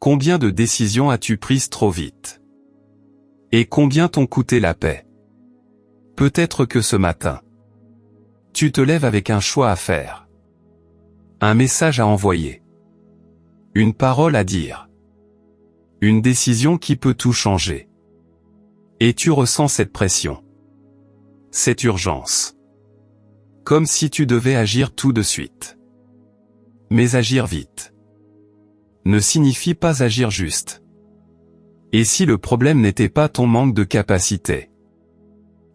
Combien de décisions as-tu prises trop vite? Et combien t'ont coûté la paix? Peut-être que ce matin, tu te lèves avec un choix à faire. Un message à envoyer. Une parole à dire. Une décision qui peut tout changer. Et tu ressens cette pression. Cette urgence. Comme si tu devais agir tout de suite. Mais agir vite ne signifie pas agir juste. Et si le problème n'était pas ton manque de capacité,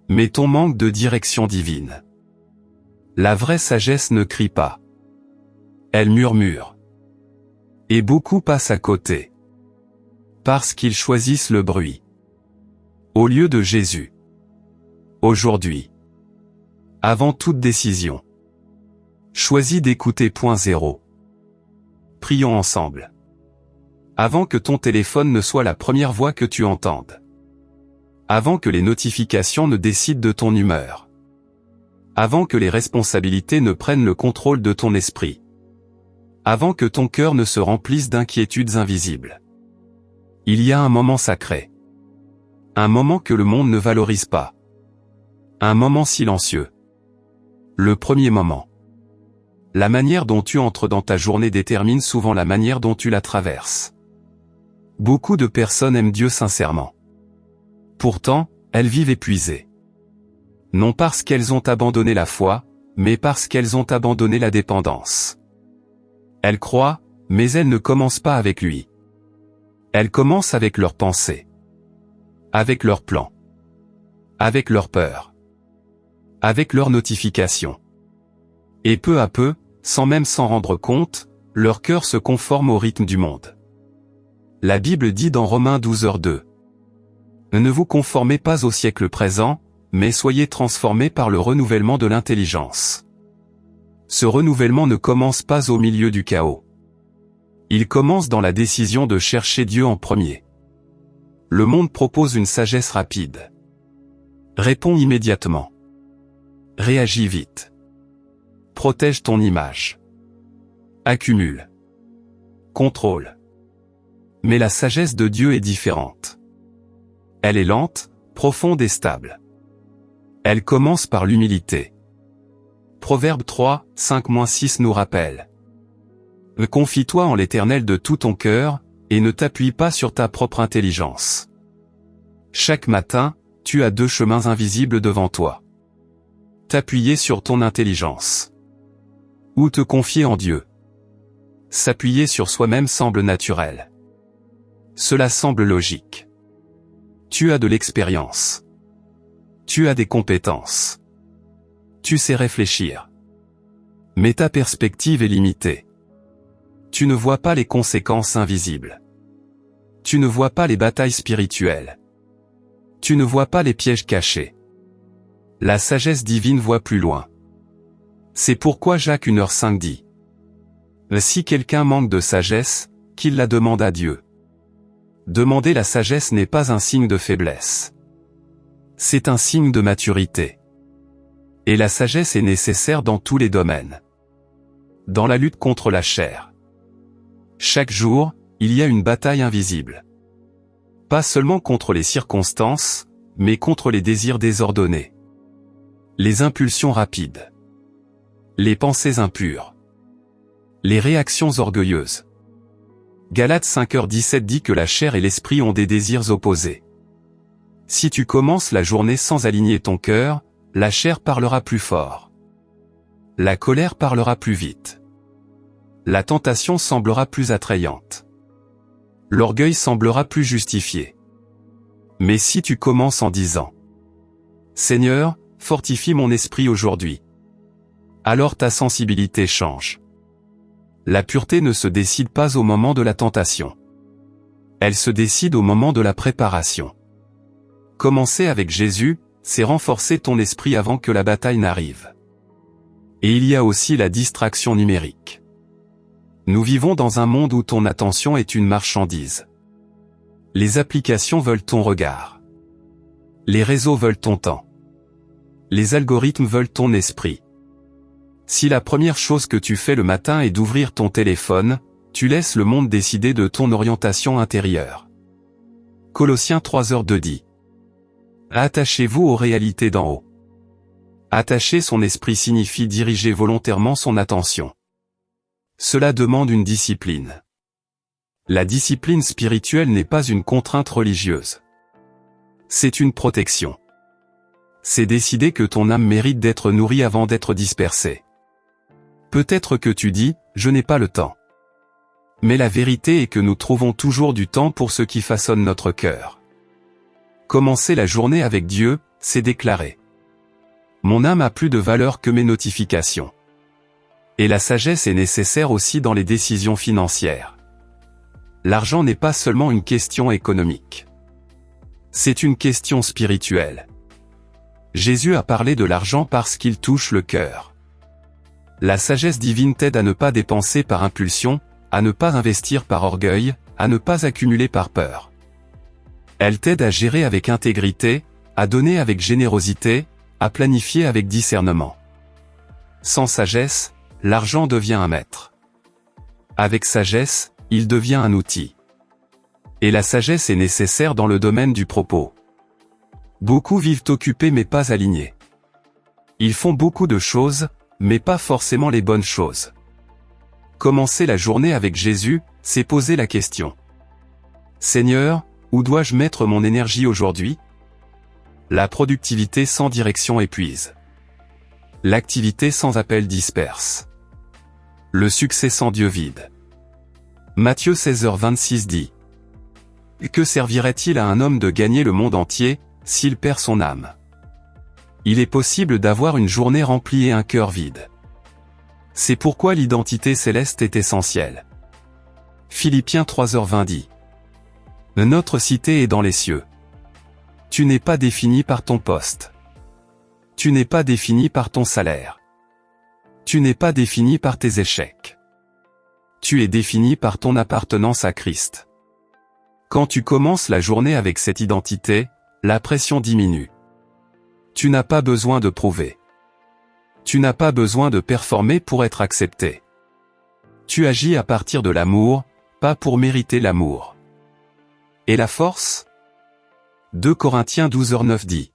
mais ton manque de direction divine? La vraie sagesse ne crie pas. Elle murmure. Et beaucoup passent à côté. Parce qu'ils choisissent le bruit. Au lieu de Jésus. Aujourd'hui. Avant toute décision. Choisis d'écouter. 0. Prions ensemble. Avant que ton téléphone ne soit la première voix que tu entendes. Avant que les notifications ne décident de ton humeur. Avant que les responsabilités ne prennent le contrôle de ton esprit. Avant que ton cœur ne se remplisse d'inquiétudes invisibles. Il y a un moment sacré. Un moment que le monde ne valorise pas. Un moment silencieux. Le premier moment. La manière dont tu entres dans ta journée détermine souvent la manière dont tu la traverses. Beaucoup de personnes aiment Dieu sincèrement. Pourtant, elles vivent épuisées. Non parce qu'elles ont abandonné la foi, mais parce qu'elles ont abandonné la dépendance. Elles croient, mais elles ne commencent pas avec lui. Elles commencent avec leurs pensées. Avec leurs plans. Avec leurs peurs. Avec leurs notifications. Et peu à peu, sans même s'en rendre compte, leur cœur se conforme au rythme du monde. La Bible dit dans Romains 12:2. Ne vous conformez pas au siècle présent, mais soyez transformés par le renouvellement de l'intelligence. Ce renouvellement ne commence pas au milieu du chaos. Il commence dans la décision de chercher Dieu en premier. Le monde propose une sagesse rapide. Réponds immédiatement. Réagis vite. Protège ton image. Accumule. Contrôle. Mais la sagesse de Dieu est différente. Elle est lente, profonde et stable. Elle commence par l'humilité. Proverbe 3, 5-6 nous rappelle. Confie-toi en l'Éternel de tout ton cœur, et ne t'appuie pas sur ta propre intelligence. Chaque matin, tu as 2 chemins invisibles devant toi. T'appuyer sur ton intelligence. Ou te confier en Dieu. S'appuyer sur soi-même semble naturel. Cela semble logique. Tu as de l'expérience. Tu as des compétences. Tu sais réfléchir. Mais ta perspective est limitée. Tu ne vois pas les conséquences invisibles. Tu ne vois pas les batailles spirituelles. Tu ne vois pas les pièges cachés. La sagesse divine voit plus loin. C'est pourquoi Jacques 1h5 dit. Si quelqu'un manque de sagesse, qu'il la demande à Dieu. Demander la sagesse n'est pas un signe de faiblesse. C'est un signe de maturité. Et la sagesse est nécessaire dans tous les domaines. Dans la lutte contre la chair. Chaque jour, il y a une bataille invisible. Pas seulement contre les circonstances, mais contre les désirs désordonnés. Les impulsions rapides. Les pensées impures. Les réactions orgueilleuses. Galates 5h17 dit que la chair et l'esprit ont des désirs opposés. Si tu commences la journée sans aligner ton cœur, la chair parlera plus fort. La colère parlera plus vite. La tentation semblera plus attrayante. L'orgueil semblera plus justifié. Mais si tu commences en disant « Seigneur, fortifie mon esprit aujourd'hui », alors ta sensibilité change. La pureté ne se décide pas au moment de la tentation. Elle se décide au moment de la préparation. Commencer avec Jésus, c'est renforcer ton esprit avant que la bataille n'arrive. Et il y a aussi la distraction numérique. Nous vivons dans un monde où ton attention est une marchandise. Les applications veulent ton regard. Les réseaux veulent ton temps. Les algorithmes veulent ton esprit. Si la première chose que tu fais le matin est d'ouvrir ton téléphone, tu laisses le monde décider de ton orientation intérieure. Colossiens 3:2 dit. Attachez-vous aux réalités d'en haut. Attacher son esprit signifie diriger volontairement son attention. Cela demande une discipline. La discipline spirituelle n'est pas une contrainte religieuse. C'est une protection. C'est décider que ton âme mérite d'être nourrie avant d'être dispersée. Peut-être que tu dis, je n'ai pas le temps. Mais la vérité est que nous trouvons toujours du temps pour ce qui façonne notre cœur. Commencer la journée avec Dieu, c'est déclarer. Mon âme a plus de valeur que mes notifications. Et la sagesse est nécessaire aussi dans les décisions financières. L'argent n'est pas seulement une question économique. C'est une question spirituelle. Jésus a parlé de l'argent parce qu'il touche le cœur. La sagesse divine t'aide à ne pas dépenser par impulsion, à ne pas investir par orgueil, à ne pas accumuler par peur. Elle t'aide à gérer avec intégrité, à donner avec générosité, à planifier avec discernement. Sans sagesse, l'argent devient un maître. Avec sagesse, il devient un outil. Et la sagesse est nécessaire dans le domaine du propos. Beaucoup vivent occupés mais pas alignés. Ils font beaucoup de choses, mais pas forcément les bonnes choses. Commencer la journée avec Jésus, c'est poser la question. Seigneur, où dois-je mettre mon énergie aujourd'hui? La productivité sans direction épuise. L'activité sans appel disperse. Le succès sans Dieu vide. Matthieu 16h26 dit. Que servirait-il à un homme de gagner le monde entier, s'il perd son âme? Il est possible d'avoir une journée remplie et un cœur vide. C'est pourquoi l'identité céleste est essentielle. Philippiens 3h20 dit. Notre cité est dans les cieux. Tu n'es pas défini par ton poste. Tu n'es pas défini par ton salaire. Tu n'es pas défini par tes échecs. Tu es défini par ton appartenance à Christ. Quand tu commences la journée avec cette identité, la pression diminue. Tu n'as pas besoin de prouver. Tu n'as pas besoin de performer pour être accepté. Tu agis à partir de l'amour, pas pour mériter l'amour. Et la force? 2 Corinthiens 12h9 dit.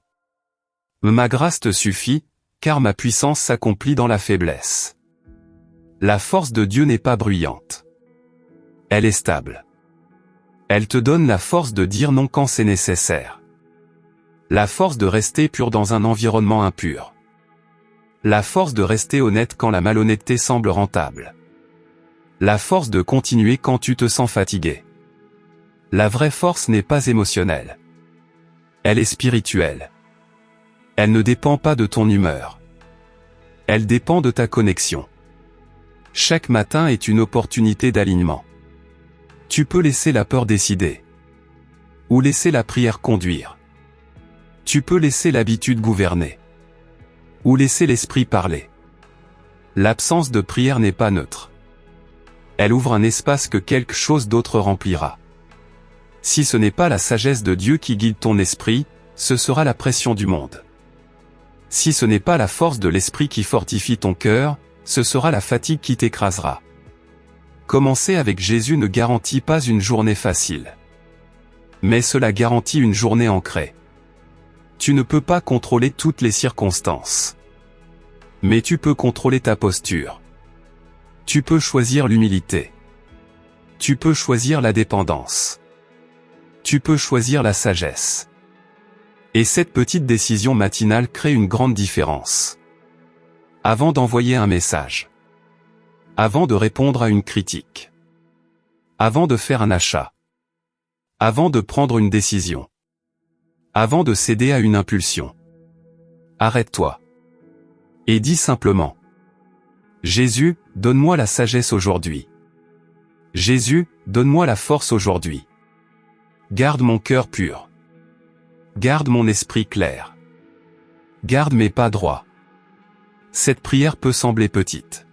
Ma grâce te suffit, car ma puissance s'accomplit dans la faiblesse. La force de Dieu n'est pas bruyante. Elle est stable. Elle te donne la force de dire non quand c'est nécessaire. La force de rester pur dans un environnement impur. La force de rester honnête quand la malhonnêteté semble rentable. La force de continuer quand tu te sens fatigué. La vraie force n'est pas émotionnelle. Elle est spirituelle. Elle ne dépend pas de ton humeur. Elle dépend de ta connexion. Chaque matin est une opportunité d'alignement. Tu peux laisser la peur décider. Ou laisser la prière conduire. Tu peux laisser l'habitude gouverner. Ou laisser l'esprit parler. L'absence de prière n'est pas neutre. Elle ouvre un espace que quelque chose d'autre remplira. Si ce n'est pas la sagesse de Dieu qui guide ton esprit, ce sera la pression du monde. Si ce n'est pas la force de l'esprit qui fortifie ton cœur, ce sera la fatigue qui t'écrasera. Commencer avec Jésus ne garantit pas une journée facile. Mais cela garantit une journée ancrée. Tu ne peux pas contrôler toutes les circonstances. Mais tu peux contrôler ta posture. Tu peux choisir l'humilité. Tu peux choisir la dépendance. Tu peux choisir la sagesse. Et cette petite décision matinale crée une grande différence. Avant d'envoyer un message. Avant de répondre à une critique. Avant de faire un achat. Avant de prendre une décision. Avant de céder à une impulsion. Arrête-toi. Et dis simplement. Jésus, donne-moi la sagesse aujourd'hui. Jésus, donne-moi la force aujourd'hui. Garde mon cœur pur. Garde mon esprit clair. Garde mes pas droits. Cette prière peut sembler petite.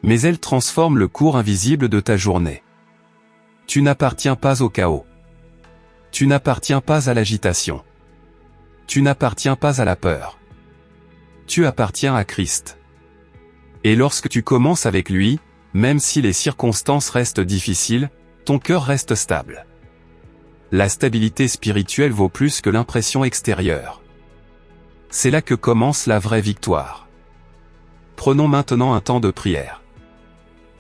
Mais elle transforme le cours invisible de ta journée. Tu n'appartiens pas au chaos. Tu n'appartiens pas à l'agitation. Tu n'appartiens pas à la peur. Tu appartiens à Christ. Et lorsque tu commences avec lui, Même si les circonstances restent difficiles, ton cœur reste stable. La stabilité spirituelle vaut plus que l'impression extérieure. C'est là que commence la vraie victoire. Prenons maintenant un temps de prière.